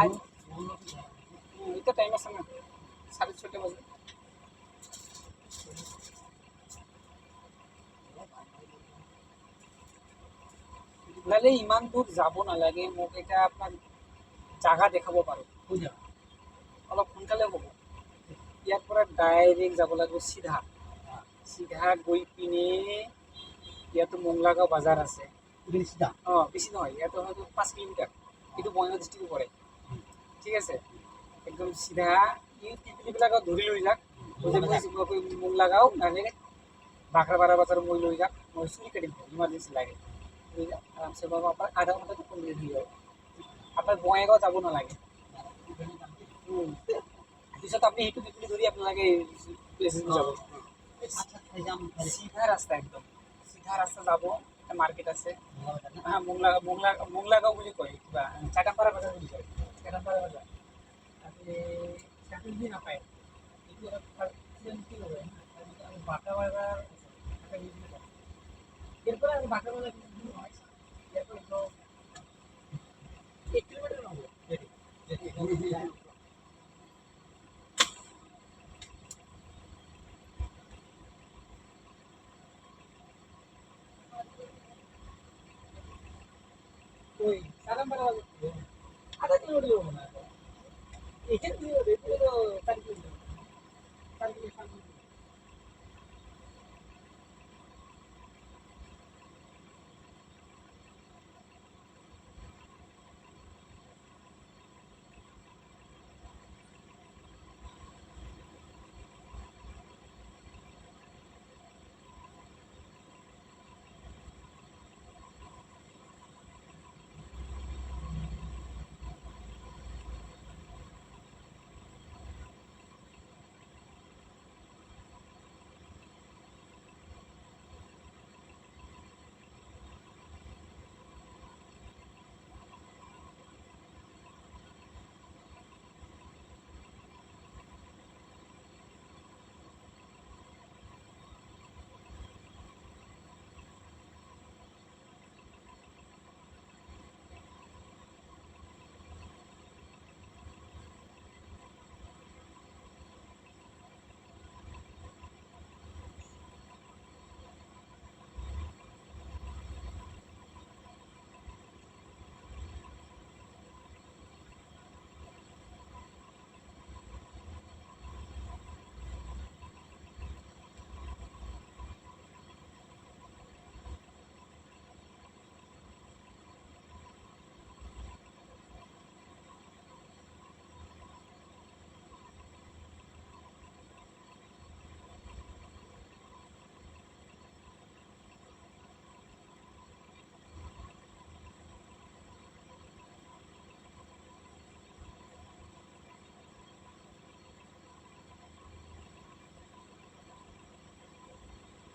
आज इतना टाइम আছে না 6:30 বাজে নালে ইমান দূর যাব নালাগে মোক এটা আপোনাক জাগা দেখাব পাৰো বুঝা অলপ সোনকালে হ'ব ইয়াৰ পৰা ডাইৰেক্ট যাব লাগিব চিধা চিধা গৈ পিনে ইয়াতো মংলাগাঁও বাজাৰ আছে সিধা অঁ বেছি নহয় ইয়াতো হয়তো 5 কিলোমিটাৰ এইটো বঙাইগাঁও ডিষ্ট্ৰিক্ট পৰে ঠিক আছে একদম চিধা এই পিপিলিবিলাকত ধৰি লৈ যাক মংলাগাঁও ডাইৰেক্ট বাখৰাপাৰা বাজাৰ মই লৈ যাক মই চুলি কাটিম ইমাৰ্জেঞ্চি লাগে লৈ যাক আৰামছে বাৰু আপোনাৰ আধা ঘণ্টাটো কমপ্লিট হৈ যাব আপোনাৰ বঙাইগাঁও যাব নালাগে পিছত আপুনি সেইটো পিপলি ধৰি আপোনালোকে যাব চিধা ৰাস্তা একদম চিধা ৰাস্তা যাব এটা মাৰ্কেট আছে হা মংলাগাঁও বুলি কয় কিবা চাকাপাৰা বাজাৰ বুলি কয় চাকাপাৰা বাজাৰ তাতে চাকৰি দি নাপায় এইটো কি হ'ব বাটা বাজাৰ এরপর আমি বাটা বাজার নহয় এরপর 1 কিলোমিটার নহব ওই সালামপাড়া বাজার আধা কিলোমিটার হবে না এটা কি হবে পুরো 4 কিলোমিটার 4 কিলোমিটার